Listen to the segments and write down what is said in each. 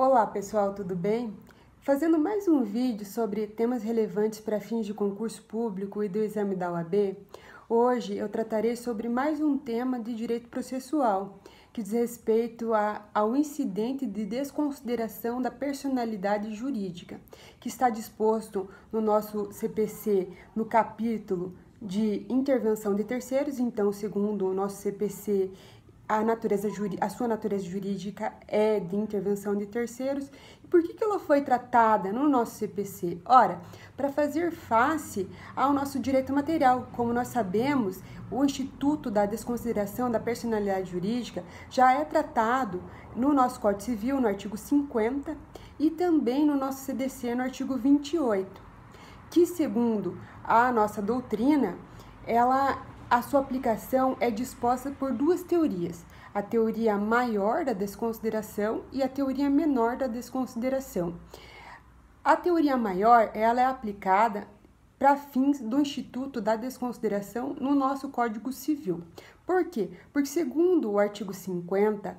Olá pessoal, tudo bem? Fazendo mais um vídeo sobre temas relevantes para fins de concurso público e do exame da OAB, hoje eu tratarei sobre mais um tema de direito processual, que diz respeito ao incidente de desconsideração da personalidade jurídica, que está disposto no nosso CPC no capítulo de intervenção de terceiros. Então, segundo o nosso CPC, a sua natureza jurídica é de intervenção de terceiros. E por que ela foi tratada no nosso CPC? Ora, para fazer face ao nosso direito material. Como nós sabemos, o Instituto da Desconsideração da Personalidade Jurídica já é tratado no nosso Código Civil, no artigo 50, e também no nosso CDC, no artigo 28, que, segundo a nossa doutrina, a sua aplicação é disposta por duas teorias: a teoria maior da desconsideração e a teoria menor da desconsideração. A teoria maior, ela é aplicada para fins do Instituto da Desconsideração no nosso Código Civil. Por quê? Porque, segundo o artigo 50,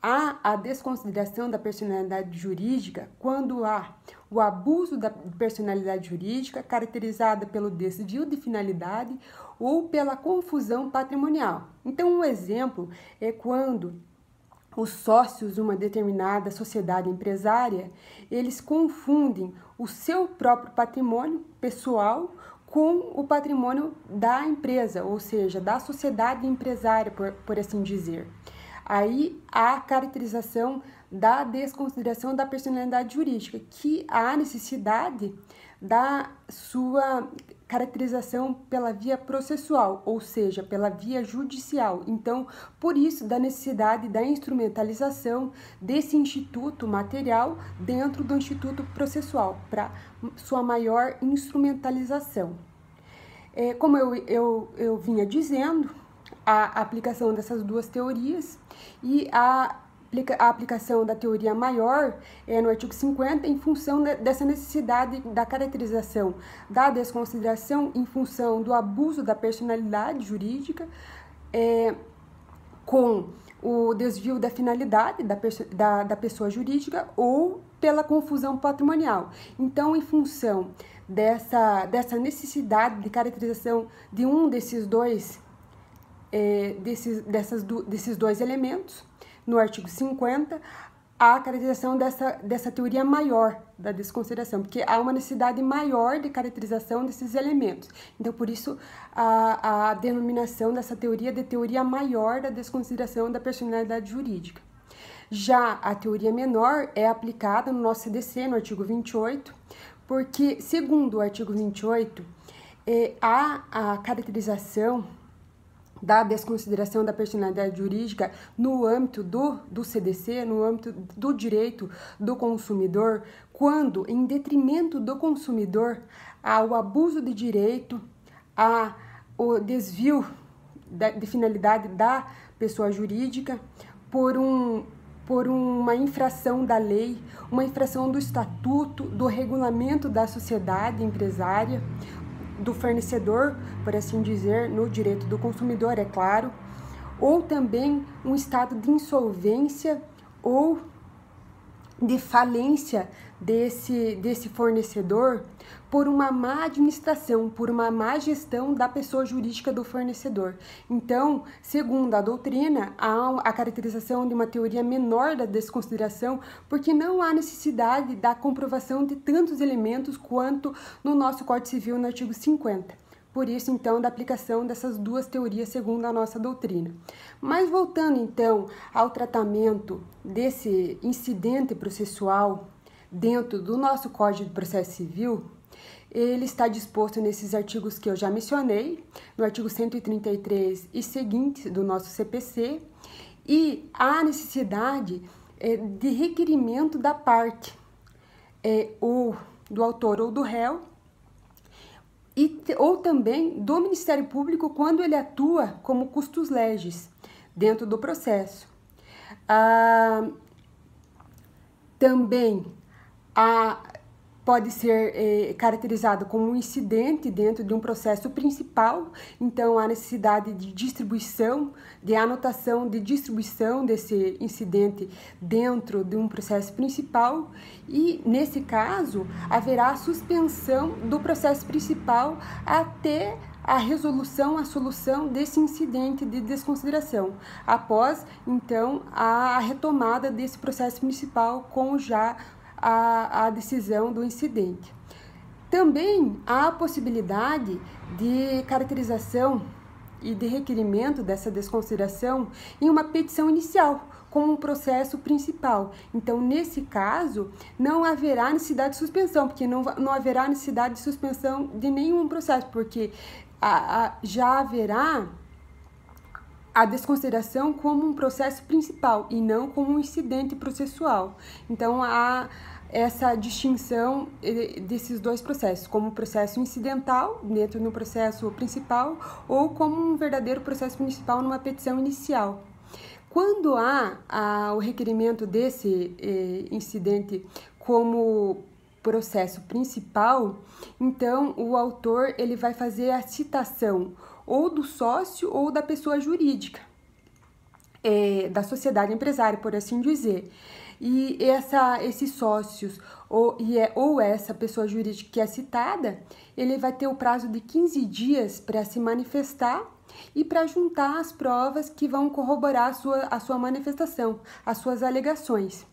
há a desconsideração da personalidade jurídica quando há o abuso da personalidade jurídica caracterizada pelo desvio de finalidade ou pela confusão patrimonial. Então, um exemplo é quando os sócios de uma determinada sociedade empresária, eles confundem o seu próprio patrimônio pessoal com o patrimônio da empresa, ou seja, da sociedade empresária, por assim dizer. Aí há a caracterização da desconsideração da personalidade jurídica, que há necessidade da sua caracterização pela via processual, ou seja, pela via judicial. Então, por isso, da necessidade da instrumentalização desse instituto material dentro do instituto processual, para sua maior instrumentalização. Como eu vinha dizendo, a aplicação dessas duas teorias e a aplicação da teoria maior no artigo 50 em função dessa necessidade da caracterização da desconsideração em função do abuso da personalidade jurídica com o desvio da finalidade da pessoa jurídica ou pela confusão patrimonial. Então, em função dessa necessidade de caracterização de um desses dois elementos, no artigo 50, a caracterização dessa teoria maior da desconsideração, porque há uma necessidade maior de caracterização desses elementos. Então, por isso, a denominação dessa teoria de teoria maior da desconsideração da personalidade jurídica. Já a teoria menor é aplicada no nosso CDC, no artigo 28, porque, segundo o artigo 28, há a caracterização da desconsideração da personalidade jurídica no âmbito do CDC, no âmbito do direito do consumidor, quando, em detrimento do consumidor, há o abuso de direito, há o desvio de finalidade da pessoa jurídica por uma infração da lei, uma infração do estatuto, do regulamento da sociedade empresária, do fornecedor, por assim dizer, no direito do consumidor, é claro, ou também um estado de insolvência ou de falência desse fornecedor por uma má administração, por uma má gestão da pessoa jurídica do fornecedor. Então, segundo a doutrina, há a caracterização de uma teoria menor da desconsideração, porque não há necessidade da comprovação de tantos elementos quanto no nosso Código Civil, no artigo 50. Por isso, então, da aplicação dessas duas teorias segundo a nossa doutrina. Mas voltando, então, ao tratamento desse incidente processual dentro do nosso Código de Processo Civil, ele está disposto nesses artigos que eu já mencionei, no artigo 133 e seguintes do nosso CPC, e há necessidade de requerimento da parte, ou do autor ou do réu, ou também do Ministério Público quando ele atua como custos legis dentro do processo. Também pode ser caracterizado como um incidente dentro de um processo principal, então há necessidade de distribuição, de anotação de distribuição desse incidente dentro de um processo principal, e nesse caso haverá suspensão do processo principal até a resolução, a solução desse incidente de desconsideração, após então a retomada desse processo principal com já a decisão do incidente. Também há a possibilidade de caracterização e de requerimento dessa desconsideração em uma petição inicial, como um processo principal. Então, nesse caso, não haverá necessidade de suspensão, porque não haverá necessidade de suspensão de nenhum processo, porque já haverá a desconsideração como um processo principal e não como um incidente processual. Então, há essa distinção desses dois processos, como um processo incidental dentro do processo principal ou como um verdadeiro processo principal numa petição inicial. Quando há o requerimento desse incidente como processo principal, então o autor ele vai fazer a citação ou do sócio ou da pessoa jurídica, da sociedade empresária, por assim dizer. E esses sócios ou essa pessoa jurídica que é citada, ele vai ter o prazo de 15 dias para se manifestar e para juntar as provas que vão corroborar a sua manifestação, as suas alegações.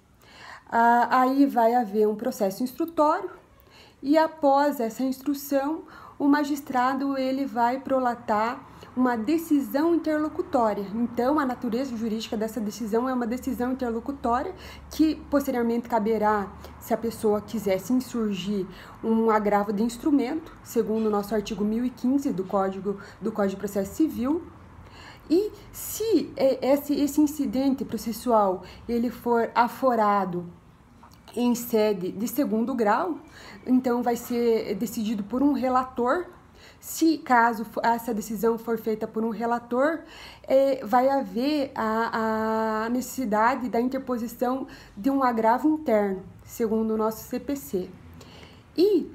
Aí vai haver um processo instrutório e após essa instrução, o magistrado ele vai prolatar uma decisão interlocutória. Então, a natureza jurídica dessa decisão é uma decisão interlocutória que posteriormente caberá, se a pessoa quisesse insurgir um agravo de instrumento, segundo o nosso artigo 1015 do Código de Processo Civil. E se esse incidente processual ele for aforado em sede de segundo grau, então vai ser decidido por um relator. Se caso essa decisão for feita por um relator, vai haver a necessidade da interposição de um agravo interno, segundo o nosso CPC. E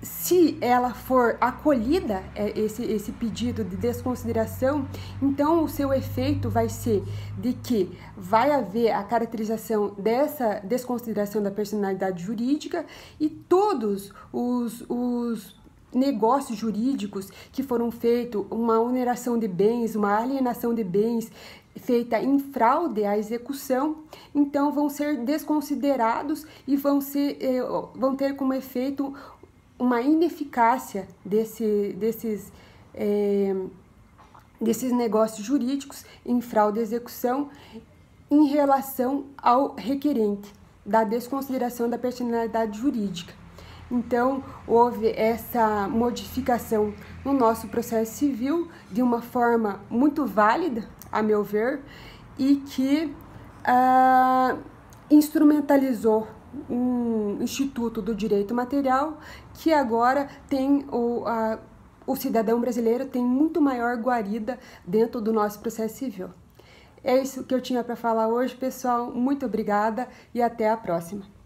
se ela for acolhida, esse pedido de desconsideração, então o seu efeito vai ser de que vai haver a caracterização dessa desconsideração da personalidade jurídica e todos os negócios jurídicos que foram feitos, uma oneração de bens, uma alienação de bens feita em fraude à execução, então vão ser desconsiderados e vão ter como efeito uma ineficácia desses negócios jurídicos em fraude à execução em relação ao requerente da desconsideração da personalidade jurídica. Então, houve essa modificação no nosso processo civil de uma forma muito válida, a meu ver, e que instrumentalizou um instituto do direito material que agora tem o cidadão brasileiro tem muito maior guarida dentro do nosso processo civil. É isso que eu tinha para falar hoje, pessoal. Muito obrigada e até a próxima.